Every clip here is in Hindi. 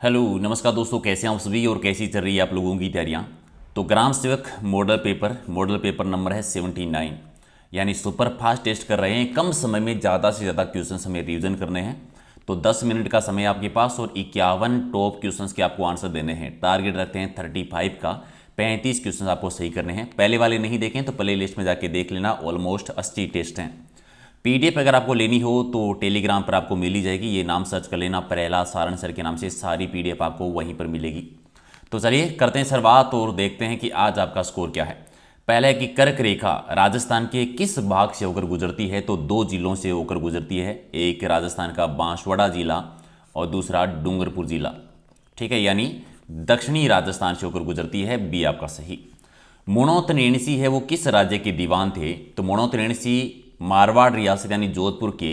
हेलो नमस्कार दोस्तों, कैसे हैं आप सभी और कैसी चल रही है आप लोगों की तैयारियां। तो ग्राम सेवक मॉडल पेपर नंबर है 79, यानी सुपर फास्ट टेस्ट कर रहे हैं। कम समय में ज़्यादा से ज़्यादा क्वेश्चन हमें रिवीजन करने हैं। तो 10 मिनट का समय आपके पास और 51 टॉप क्वेश्चन के आपको आंसर देने हैं। टारगेट रखते हैं 35 का। 35 क्वेश्चन आपको सही करने हैं। पहले वाले नहीं देखें तो प्ले लिस्ट में जाके देख लेना, ऑलमोस्ट 80 टेस्ट हैं। पीडीएफ अगर आपको लेनी हो तो टेलीग्राम पर आपको मिल ही जाएगी। ये नाम सर्च कर लेना, प्रहलाद सारण सर के नाम से सारी पीडीएफ आपको वहीं पर मिलेगी। तो चलिए करते हैं शुरुआत और देखते हैं कि आज आपका स्कोर क्या है। पहला है कि कर्क रेखा राजस्थान के किस भाग से होकर गुजरती है। तो दो जिलों से होकर गुजरती है, एक राजस्थान का बांसवाड़ा जिला और दूसरा डूंगरपुर जिला। ठीक है, यानी दक्षिणी राजस्थान से होकर गुजरती है। बी आपका सही। मोणोत नेणसी है वो किस राज्य के दीवान थे। तो मोणोत नेणसी मारवाड़ रियासत यानी जोधपुर के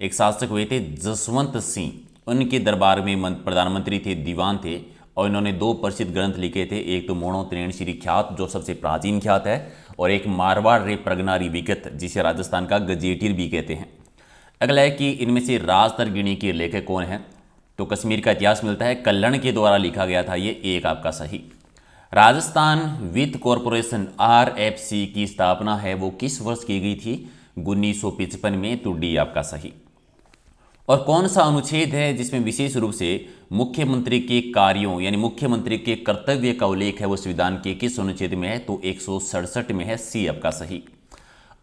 एक शासक हुए थे, जसवंत सिंह। उनके दरबार में प्रधानमंत्री थे, दीवान थे, और इन्होंने दो प्रसिद्ध ग्रंथ लिखे थे। एक तो मोणोत नेणसी ख्यात जो सबसे प्राचीन ख्यात है, और एक मारवाड़ रे प्रगनारी विगत जिसे राजस्थान का गजेटियर भी कहते हैं। अगला है कि इनमें से राजतरगिणी के लेखक कौन है। तो कश्मीर का इतिहास मिलता है, कल्हण के द्वारा लिखा गया था। ये एक आपका सही। राजस्थान वित्त कॉरपोरेशन आरएफसी की स्थापना है वो किस वर्ष की गई थी। 1955 में। तो डी आपका सही। और कौन सा अनुच्छेद है जिसमें विशेष रूप से मुख्यमंत्री के कार्यों यानी मुख्यमंत्री के कर्तव्य का उल्लेख है वो संविधान के किस अनुच्छेद में है। तो 167 में है। सी आपका सही।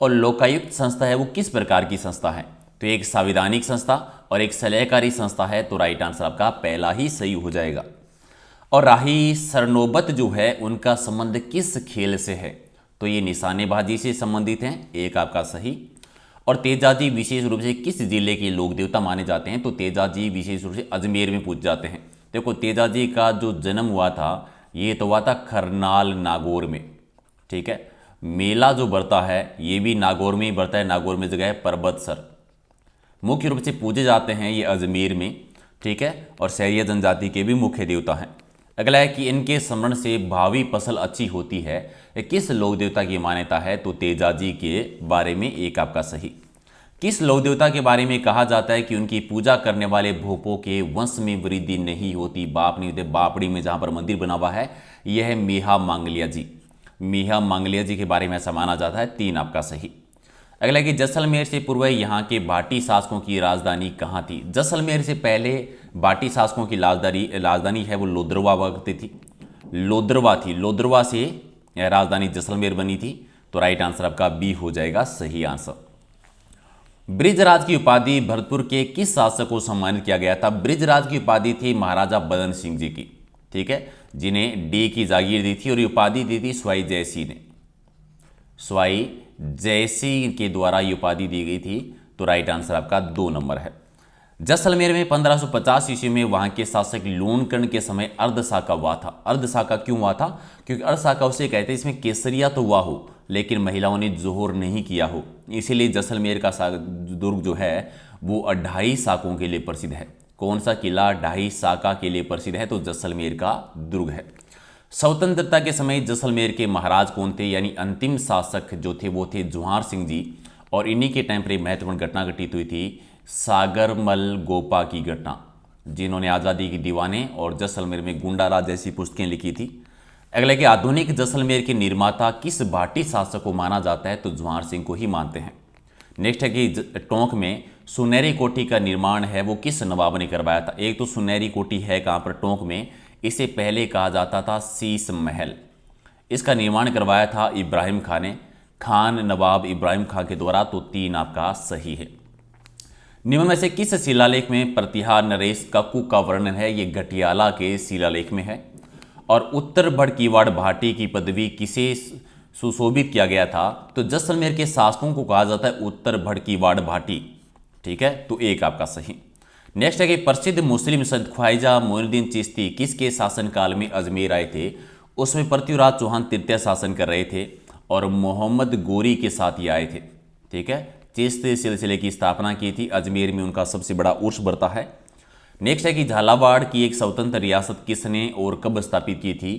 और लोकायुक्त संस्था है वो किस प्रकार की संस्था है। तो एक संवैधानिक संस्था और एक सलाहकारी संस्था है। तो राइट आंसर आपका पहला ही सही हो जाएगा। और राही सरनोबत जो है उनका संबंध किस खेल से है। तो ये निशानेबाजी से संबंधित हैं। एक आपका सही। और तेजाजी विशेष रूप से किस जिले के लोक देवता माने जाते हैं। तो तेजाजी विशेष रूप से अजमेर में पूजे जाते हैं। देखो तेजाजी का जो जन्म हुआ था ये तो हुआ था खरनाल नागौर में। ठीक है, मेला जो बढ़ता है ये भी नागौर में ही बढ़ता है। नागौर में जगह है परबतसर। मुख्य रूप से पूजे जाते हैं ये अजमेर में। ठीक है, और सैरिया जनजाति के भी मुख्य देवता हैं। अगला है कि इनके स्मरण से भावी फसल अच्छी होती है, किस लोक देवता की मान्यता है। तो तेजाजी के बारे में एक आपका सही। किस लोक देवता के बारे में कहा जाता है कि उनकी पूजा करने वाले भोपों के वंश में वृद्धि नहीं होती, बाप नहीं होते। बापड़ी में जहां पर मंदिर बना हुआ है यह है मेहा मांगलिया जी। मेहा मांगलिया जी के बारे में ऐसा माना जाता है। तीन आपका सही। अगला कि जैसलमेर से पूर्व यहाँ के भाटी शासकों की राजधानी कहाँ थी। जैसलमेर से पहले भाटी शासकों की राजधानी है वो लोद्रवा वक्त थी। लोद्रवा थी। लोद्रवा से यह राजधानी जैसलमेर बनी थी। तो राइट आंसर आपका बी हो जाएगा सही आंसर। ब्रिजराज की उपाधि भरतपुर के किस शासक को सम्मानित किया गया था। ब्रिजराज की उपाधि थी महाराजा बदन सिंह जी की। ठीक है, जिन्हें डी की जागीर दी थी, और ये उपाधि दी थी स्वाई जयसिंह ने। स्वाई जयसिंह के द्वारा ये उपाधि दी गई थी। तो राइट आंसर आपका 2 नंबर है। जैसलमेर में 1550 ईस्वी में वहां के शासक लूणकर्ण के समय अर्धशाका हुआ था। अर्धशाका क्यों हुआ था, क्योंकि अर्धशाका उसे कहते हैं इसमें केसरिया तो हुआ हो लेकिन महिलाओं ने जोहर नहीं किया हो, इसीलिए जैसलमेर का दुर्ग जो है वो 2.5 शाकों के लिए प्रसिद्ध है। कौन सा किला 2.5 शाका के लिए प्रसिद्ध है। तो जैसलमेर का दुर्ग है। स्वतंत्रता के समय जैसलमेर के महाराज कौन थे, यानी अंतिम शासक जो थे वो थे जोहार सिंह जी। और इन्हीं के टाइम पर एक महत्वपूर्ण घटना घटित हुई थी, सागरमल गोपा की घटना, जिन्होंने आज़ादी की दीवाने और जैसलमेर में गुंडाराज जैसी पुस्तकें लिखी थी। अगले कि आधुनिक जैसलमेर के निर्माता किस भाटी शासक को माना जाता है। तो जोहार सिंह को ही मानते हैं। नेक्स्ट है कि टोंक में सुनहरी कोठी का निर्माण है वो किस नवाब ने करवाया था। एक तो सुनहरी कोठी है कहाँ पर, टोंक में। इसे पहले कहा जाता था शीश महल। इसका निर्माण करवाया था इब्राहिम खान ने, खान नवाब इब्राहिम खान के द्वारा। तो 3 आपका सही है। निम्न में से किस शिलालेख में प्रतिहार नरेश कक्कू का वर्णन है। ये घटियाला के शिलालेख में है। और उत्तर भड़कीवाड़ भाटी की पदवी किसे सुशोभित किया गया था। तो जैसलमेर के शासकों को कहा जाता है उत्तर भड़कीवाड़ भाटी। ठीक है, तो एक आपका सही। नेक्स्ट है कि प्रसिद्ध मुस्लिम संत ख्वाजा मोइनुद्दीन चिश्ती किसके शासनकाल में अजमेर आए थे। उसमें पृथ्वीराज चौहान तृतीय शासन कर रहे थे और मोहम्मद गोरी के साथ ही आए थे। ठीक है, चिश्ती सिलसिले की स्थापना की थी। अजमेर में उनका सबसे बड़ा उर्स बढ़ता है। नेक्स्ट है कि झालावाड़ की एक स्वतंत्र रियासत किसने और कब स्थापित की थी।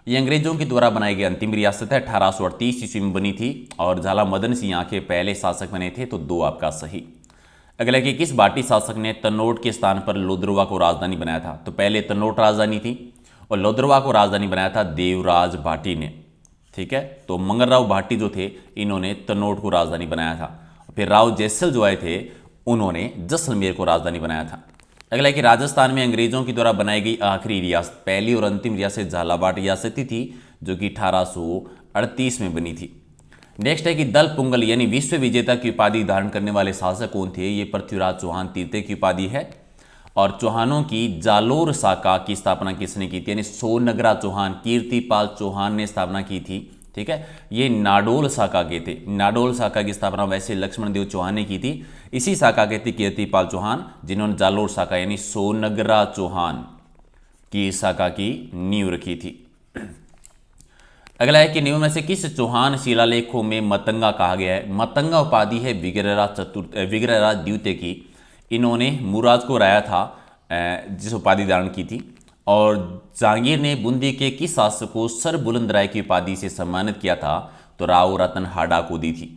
ये अंग्रेजों के द्वारा बनाई गई अंतिम रियासत है। 1838 ईस्वी में बनी थी और झाला मदन सिंह यहाँ के पहले शासक बने थे। तो 2 आपका सही। अगला कि किस भाटी शासक ने तनोट के स्थान पर लोद्रवा को राजधानी बनाया था? तो पहले तनोट राजधानी थी और लोद्रवा को राजधानी बनाया था देवराज भाटी ने। ठीक है, तो मंगलराव भाटी जो थे इन्होंने तनोट को राजधानी बनाया था। फिर राव जैसल जो आए थे उन्होंने जैसलमेर को राजधानी बनाया था। अगला है कि राजस्थान में अंग्रेजों के द्वारा बनाई गई आखिरी रियासत, पहली और अंतिम रियासत झालावाड़ रियासती थी जो कि 1838 में बनी थी। नेक्स्ट है कि दल पुंगल यानी विश्व विजेता की उपाधि धारण करने वाले शासक कौन थे? ये पृथ्वीराज चौहान तृतीय की उपाधि है। और चौहानों की जालोर शाखा की स्थापना किसने की थी? यानी सोनगरा चौहान, कीर्तिपाल चौहान ने स्थापना की थी। ठीक है, ये नाडोल शाखा के थे। नाडोल शाखा की स्थापना वैसे लक्ष्मण देव चौहान ने की थी, इसी शाखा के थे कीर्तिपाल चौहान जिन्होंने जालोर शाखा यानी सोनगरा चौहान की शाखा की नींव रखी थी। अगला है कि निम्न में से किस चौहान शिलालेखों में मतंगा कहा गया है? मतंगा उपाधि है विग्रहराज द्वितीय की। इन्होंने मुराद को राया था जिस उपाधि धारण की थी। और जहांगीर ने बूंदी के किस शासक को सर बुलंद राय की उपाधि से सम्मानित किया था? तो राव रतन हाडा को दी थी।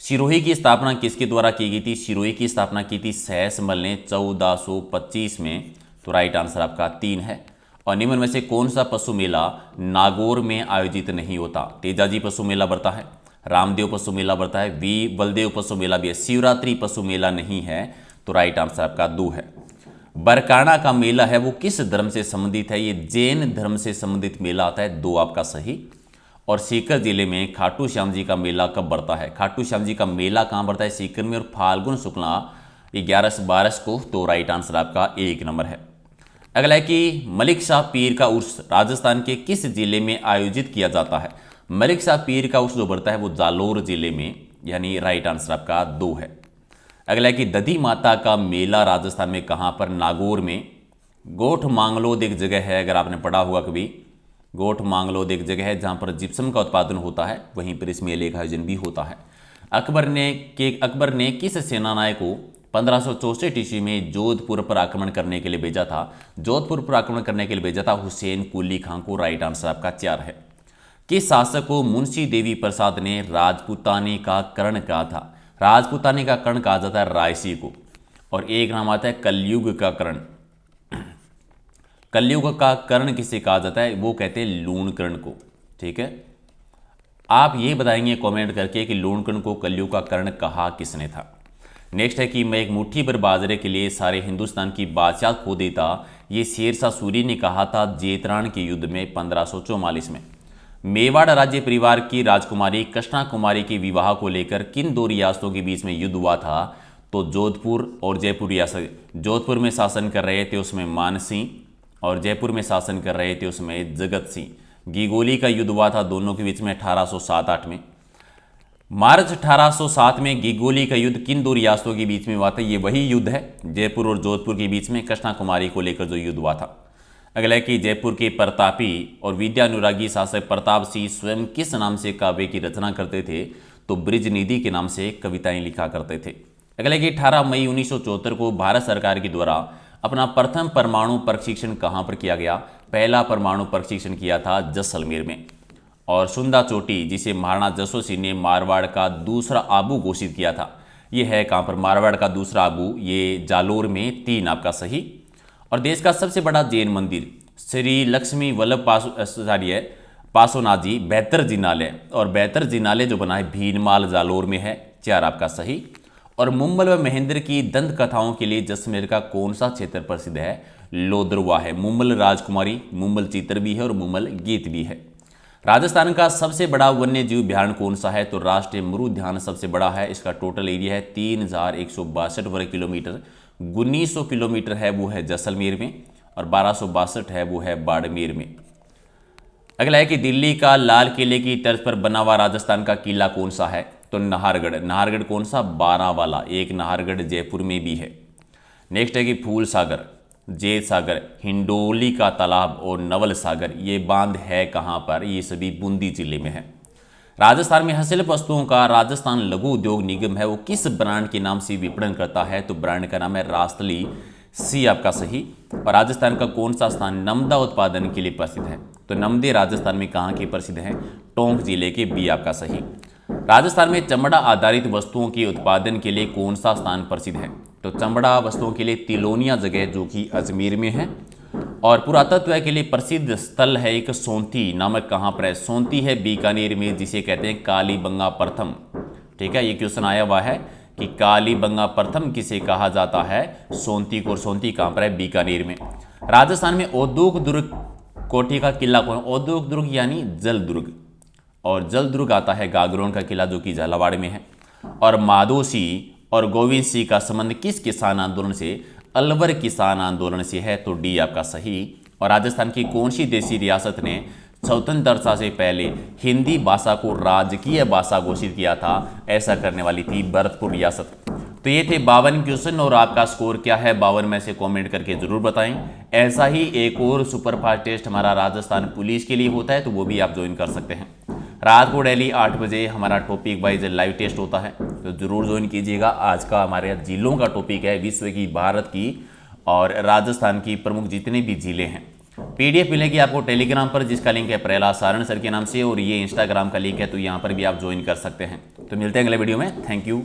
सिरोही की स्थापना किसके द्वारा की गई थी? सिरोही की स्थापना की थी सहसमल ने 1425 में। तो राइट आंसर आपका 3 है। और निम्न में से कौन सा पशु मेला नागौर में आयोजित नहीं होता? तेजाजी पशु मेला बढ़ता है, रामदेव पशु मेला बढ़ता है, वी बलदेव पशु मेला भी है, शिवरात्रि पशु मेला नहीं है। तो राइट आंसर आपका 2 है। बरकाना का मेला है वो किस धर्म से संबंधित है? ये जैन धर्म से संबंधित मेला आता है, 2 आपका सही। और सीकर जिले में खाटू श्याम जी का मेला कब बढ़ता है? खाटू श्याम जी का मेला कहाँ बढ़ता है? सीकर में, और फाल्गुन शुक्ला 11 से 12 को। तो राइट आंसर आपका 1 नंबर है। अगला है कि मलिक शाह पीर का उर्स राजस्थान के किस जिले में आयोजित किया जाता है? मलिक शाह पीर का उर्स जो बढ़ता है वो जालोर जिले में, यानी राइट आंसर आपका 2 है। अगला है कि दधी माता का मेला राजस्थान में कहाँ पर? नागौर में। गोठ मांगलोद एक जगह है, अगर आपने पढ़ा हुआ कभी, गोठ मांगलोद एक जगह है जहाँ पर जिप्सम का उत्पादन होता है, वहीं पर इस मेले का आयोजन भी होता है। अकबर ने किस सेनानायक को 1564 ईस्वी में जोधपुर पर आक्रमण करने के लिए भेजा था? जोधपुर पर आक्रमण करने के लिए भेजा था हुसैन कुली खां को। राइट आंसर आपका 4 है। किस शासक को मुंशी देवी प्रसाद ने राजपूताने का कर्ण कहा था? राजपूताने का कर्ण कहा जाता है रायसी को। और एक नाम आता है कलयुग का कर्ण। कलयुग का कर्ण किसे कहा जाता है? वो कहते हैं लूणकर्ण को। ठीक है, आप ये बताएंगे कमेंट करके कि लूणकर्ण को कलयुग का कर्ण कहा किसने था। नेक्स्ट है कि मैं एक मुट्ठी भर बाजरे के लिए सारे हिंदुस्तान की बादशाह खो देता, ये शेरशाह सूरी ने कहा था जेतरान के युद्ध में 1544 में। मेवाड़ राज्य परिवार की राजकुमारी कृष्णा कुमारी के विवाह को लेकर किन 2 रियासतों के बीच में युद्ध हुआ था? तो जोधपुर और जयपुर रियासत। जोधपुर में शासन कर रहे थे उसमें मान सिंह, और जयपुर में शासन कर रहे थे उसमें जगत सिंह। गिगोली का युद्ध हुआ था दोनों के बीच में 1807-8 में। मार्च 1807 में गिगोली का युद्ध किन 2 रियासतों के बीच में हुआ था? ये वही युद्ध है जयपुर और जोधपुर के बीच में कृष्णा कुमारी को लेकर जो युद्ध हुआ था। अगला है कि जयपुर के प्रतापी और विद्यानुरागी शासक प्रताप सिंह स्वयं किस नाम से काव्य की रचना करते थे? तो ब्रिजनिधि के नाम से कविताएं लिखा करते थे। अगला है कि 18 मई 1974 को भारत सरकार के द्वारा अपना प्रथम परमाणु परीक्षण कहाँ पर किया गया? पहला परमाणु परीक्षण किया था जैसलमेर में। और सुंदा चोटी जिसे महाराणा जसवंत सिंह ने मारवाड़ का दूसरा आबू घोषित किया था, ये है कहाँ पर? मारवाड़ का दूसरा आबू, ये जालोर में। 3 आपका सही। और देश का सबसे बड़ा जैन मंदिर श्री लक्ष्मी वल्लभ पार्श्वनाथ जी बेहतर जिनालय, और बेहतर जिनालय जो बना है भीनमाल जालोर में है। 4 आपका सही। और मुम्बल व महेंद्र की दंत कथाओं के लिए जैसलमेर का कौन सा क्षेत्र प्रसिद्ध है? लोदरवा है। मुम्बल राजकुमारी, मुम्बल चित्र भी है और मुम्बल गीत भी है। राजस्थान का सबसे बड़ा वन्य जीव अभ्यारण्य कौन सा है? तो राष्ट्रीय मृग उद्यान सबसे बड़ा है। इसका टोटल एरिया है 3162 वर्ग किलोमीटर। 1900 किलोमीटर है वो है जैसलमेर में, और 1262 है वो है बाड़मेर में। अगला है कि दिल्ली का लाल किले की तर्ज पर बना हुआ राजस्थान का किला कौन सा है? तो नाहरगढ़। नाहरगढ़ कौन सा? 12 वाला। एक नाहरगढ़ जयपुर में भी है। नेक्स्ट है कि फूल सागर, जेत सागर, हिंडोली का तालाब और नवल सागर, ये बांध है कहाँ पर? ये सभी बूंदी जिले में है। राजस्थान में हस्तशिल्प वस्तुओं का राजस्थान लघु उद्योग निगम है वो किस ब्रांड के नाम से विपणन करता है? तो ब्रांड का नाम है रास्तली। सी आपका सही। और राजस्थान का कौन सा स्थान नमदा उत्पादन के लिए प्रसिद्ध है? तो नमदे राजस्थान में कहाँ के प्रसिद्ध है? टोंक जिले के। बी आपका सही। राजस्थान में चमड़ा आधारित वस्तुओं के उत्पादन के लिए कौन सा स्थान प्रसिद्ध है? तो चमड़ा वस्तुओं के लिए तिलोनिया जगह जो कि अजमेर में है। और पुरातत्व के लिए प्रसिद्ध स्थल है एक सोंती नामक, कहाँ पर है? सोंती है बीकानेर में, जिसे कहते हैं कालीबंगा प्रथम। ठीक है, ये क्वेश्चन आया हुआ है कि कालीबंगा प्रथम किसे कहा जाता है? सोंती को। और सोंती कहाँ पर है? बीकानेर में। राजस्थान में औद्योगिक दुर्ग कोठी का किला कौन? औद्योगिक दुर्ग यानी जल दुर्ग, और जल दुर्ग आता है गागरोन का किला जो कि झालावाड़ में है। और माधोसी और गोविंद सिंह का संबंध किस किसान आंदोलन से? अलवर किसान आंदोलन से है, तो डी आपका सही। और राजस्थान की कौन सी देशी रियासत ने स्वतंत्रता से पहले हिंदी भाषा को राजकीय भाषा घोषित किया था? ऐसा करने वाली थी भरतपुर रियासत। तो ये थे 52 क्वेश्चन, और आपका स्कोर क्या है 52 में से कमेंट करके जरूर बताएं। ऐसा ही एक और सुपरफास्ट टेस्ट हमारा राजस्थान पुलिस के लिए होता है, तो वो भी आप ज्वाइन कर सकते हैं। रात को डेली 8 बजे हमारा टॉपिक वाइज लाइव टेस्ट होता है, तो जरूर ज्वाइन कीजिएगा। आज का हमारे जिलों का टॉपिक है विश्व की, भारत की और राजस्थान की प्रमुख जितने भी जिले हैं। पीडीएफ मिलेगी आपको टेलीग्राम पर, जिसका लिंक है प्रहलाद सारण सर के नाम से, और ये इंस्टाग्राम का लिंक है, तो यहाँ पर भी आप ज्वाइन कर सकते हैं। तो मिलते हैं अगले वीडियो में। Thank you.